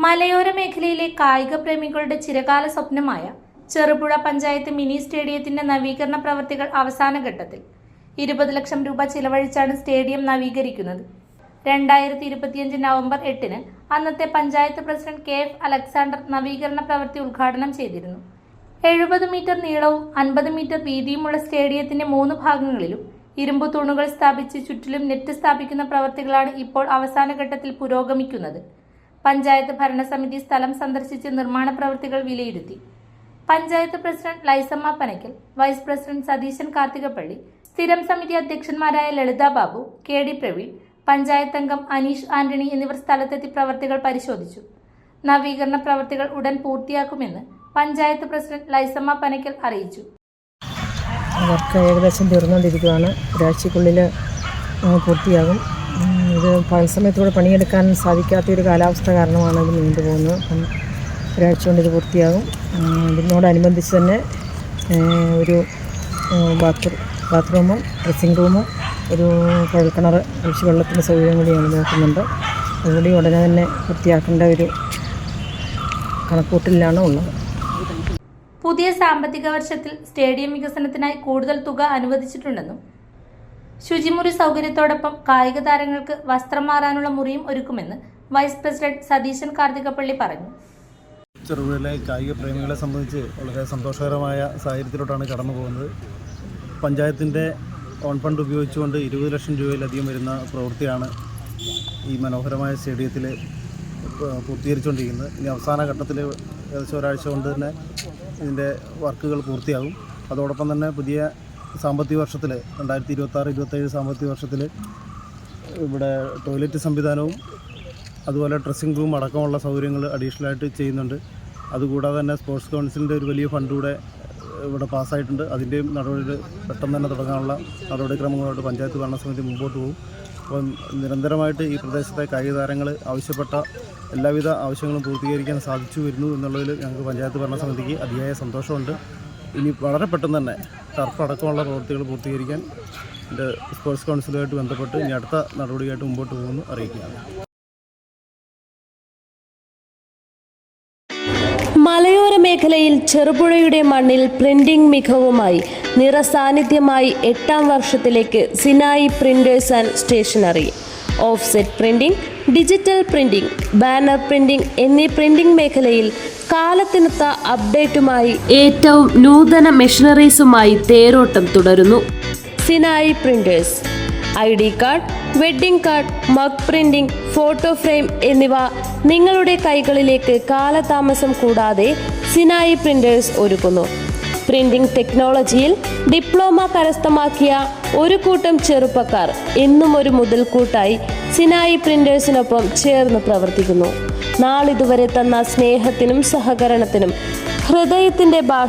മലയോര മേഖലയിലെ കായിക പ്രേമികളുടെ ചിരകാല സ്വപ്നമായ ചെറുപുഴ പഞ്ചായത്ത് മിനി സ്റ്റേഡിയത്തിന്റെ നവീകരണ പ്രവൃത്തികൾ അവസാന ഘട്ടത്തിൽ. 20 ലക്ഷം രൂപ ചിലവഴിച്ചാണ് സ്റ്റേഡിയം നവീകരിക്കുന്നത്. 2025 നവംബർ 8-ന് അന്നത്തെ പഞ്ചായത്ത് പ്രസിഡന്റ് KF അലക്സാണ്ടർ നവീകരണ പ്രവൃത്തി ഉദ്ഘാടനം ചെയ്തിരുന്നു. 70 മീറ്റർ നീളവും 50 മീറ്റർ വീതിയുമുള്ള സ്റ്റേഡിയത്തിന്റെ 3 ഭാഗങ്ങളിലും ഇരുമ്പു തൂണുകൾ സ്ഥാപിച്ച് ചുറ്റിലും നെറ്റ് സ്ഥാപിക്കുന്ന പ്രവൃത്തികളാണ് ഇപ്പോൾ അവസാന ഘട്ടത്തിൽ പുരോഗമിക്കുന്നത്. പഞ്ചായത്ത് ഭരണസമിതി സ്ഥലം സന്ദർശിച്ച് നിർമ്മാണ പ്രവൃത്തികൾ വിലയിരുത്തി. Panchayat president Lissamma Panakkal, vice president Satheesan Karthikappally, സ്ഥിരം സമിതി അധ്യക്ഷന്മാരായ ലളിത ബാബു, KD പ്രവീൺ, പഞ്ചായത്ത് അംഗം അനീഷ് ആന്റണി എന്നിവർ സ്ഥലത്തെത്തി പ്രവൃത്തികൾ പരിശോധിച്ചു. നവീകരണ പ്രവൃത്തികൾ ഉടൻ പൂർത്തിയാക്കുമെന്ന് പഞ്ചായത്ത് പ്രസിഡന്റ് ലൈസമ്മ പനക്കൽ അറിയിച്ചു. വർക്ക് ഏകദേശം തീർന്നുകൊണ്ടിരിക്കുകയാണ്. ഒരാഴ്ചയ്ക്കുള്ളിൽ പൂർത്തിയാകും. ഇത് പകൽ സമയത്തൂടെ പണിയെടുക്കാൻ സാധിക്കാത്തൊരു കാലാവസ്ഥ കാരണമാണ് ഇത് നീണ്ടുപോകുന്നത്. അപ്പം ഒരാഴ്ച കൊണ്ട് ഇത് പൂർത്തിയാകും. ഇതിനോടനുബന്ധിച്ച് തന്നെ ഒരു ബാത്റൂമും ഡ്രസ്സിംഗ് റൂമും ഒരു കുഴൽക്കിണർ ഒഴിച്ച് വെള്ളത്തിൻ്റെ സൗകര്യം കൂടി ഞങ്ങൾ നോക്കുന്നുണ്ട്. അതുകൂടി ഉടനെ തന്നെ പൂർത്തിയാക്കേണ്ട ഒരു കണക്കൂട്ടലിലാണ് ഉള്ളത്. പുതിയ സാമ്പത്തിക വർഷത്തിൽ സ്റ്റേഡിയം വികസനത്തിനായി കൂടുതൽ തുക അനുവദിച്ചിട്ടുണ്ടെന്നും ശുചിമുറി സൗകര്യത്തോടൊപ്പം കായിക താരങ്ങൾക്ക് വസ്ത്രം മാറാനുള്ള മുറിയും ഒരുക്കുമെന്ന് വൈസ് പ്രസിഡന്റ് സതീശൻ കാർത്തികപ്പള്ളി പറഞ്ഞു. ചെറുപുഴയിലെ കായിക പ്രേമികളെ സംബന്ധിച്ച് വളരെ സന്തോഷകരമായ സാഹചര്യത്തിലോട്ടാണ് കടന്നു പോകുന്നത്. പഞ്ചായത്തിൻ്റെ ഓൺ ഫണ്ട് ഉപയോഗിച്ചുകൊണ്ട് 20 ലക്ഷം രൂപയിലധികം വരുന്ന പ്രവൃത്തിയാണ് ഈ മനോഹരമായ സ്റ്റേഡിയത്തിൽ പൂർത്തീകരിച്ചുകൊണ്ടിരിക്കുന്നത്. ഇനി അവസാന ഘട്ടത്തിൽ ഏകദേശം ഒരാഴ്ച കൊണ്ട് തന്നെ ഇതിൻ്റെ വർക്കുകൾ പൂർത്തിയാകും. അതോടൊപ്പം തന്നെ പുതിയ സാമ്പത്തിക വർഷത്തിൽ 2026-27 സാമ്പത്തിക വർഷത്തിൽ ഇവിടെ ടോയ്ലറ്റ് സംവിധാനവും അതുപോലെ ഡ്രസ്സിംഗ് റൂം അടക്കമുള്ള സൗകര്യങ്ങൾ അഡീഷണലായിട്ട് ചെയ്യുന്നുണ്ട്. അതുകൂടാതെ തന്നെ സ്പോർട്സ് കൗൺസിലിൻ്റെ ഒരു വലിയ ഫണ്ട് കൂടെ ഇവിടെ പാസ്സായിട്ടുണ്ട്. അതിൻ്റെയും നടപടികൾ പെട്ടെന്ന് തന്നെ തുടങ്ങാനുള്ള നടപടിക്രമങ്ങളോട് പഞ്ചായത്ത് ഭരണസമിതി മുമ്പോട്ട് പോകും. അപ്പം നിരന്തരമായിട്ട് ഈ പ്രദേശത്തെ കായിക താരങ്ങൾ ആവശ്യപ്പെട്ട എല്ലാവിധ ആവശ്യങ്ങളും പൂർത്തീകരിക്കാൻ സാധിച്ചു വരുന്നു എന്നുള്ളതിൽ ഞങ്ങൾക്ക് പഞ്ചായത്ത് ഭരണസമിതിക്ക് അതിയായ സന്തോഷമുണ്ട്. ഇനി വളരെ പെട്ടെന്ന് തന്നെ ടർഫ് അടക്കമുള്ള പ്രവൃത്തികൾ പൂർത്തീകരിക്കാൻ സ്പോർട്സ് കൗൺസിലുമായിട്ട് ബന്ധപ്പെട്ട് ഇനി അടുത്ത നടപടിയായിട്ട് മുമ്പോട്ട് പോകുമെന്ന് അറിയിക്കുകയാണ്. മലയോര മേഖലയിൽ ചെറുപുഴയുടെ മണ്ണിൽ പ്രിന്റിംഗ് മികവുമായി നിറസാന്നിധ്യമായി 8ാം വർഷത്തിലേക്ക് Sinai printers and stationery. Offset printing, digital printing, banner printing എന്നീ പ്രിന്റിംഗ് മേഖലയിൽ കാലത്തിനൊത്ത അപ്ഡേറ്റുമായി ഏറ്റവും നൂതന മെഷീനറീസുമായി തേരോട്ടം തുടരുന്നു. Sinai printers ID card, wedding card, mug printing, photo frame എന്നിവ നിങ്ങളുടെ കൈകളിലേക്ക് കാലതാമസം കൂടാതെ സിനായി പ്രിന്റേഴ്സ് ഒരുക്കുന്നു. പ്രിന്റിംഗ് ടെക്നോളജിയിൽ ഡിപ്ലോമ കരസ്ഥമാക്കിയ ഒരു കൂട്ടം ചെറുപ്പക്കാർ എന്നും ഒരു മുതൽക്കൂട്ടായി സിനായി പ്രിന്റേഴ്സിനൊപ്പം ചേർന്ന് പ്രവർത്തിക്കുന്നു. നാളിതുവരെ തന്ന സ്നേഹത്തിനും സഹകരണത്തിനും ഹൃദയത്തിൻ്റെ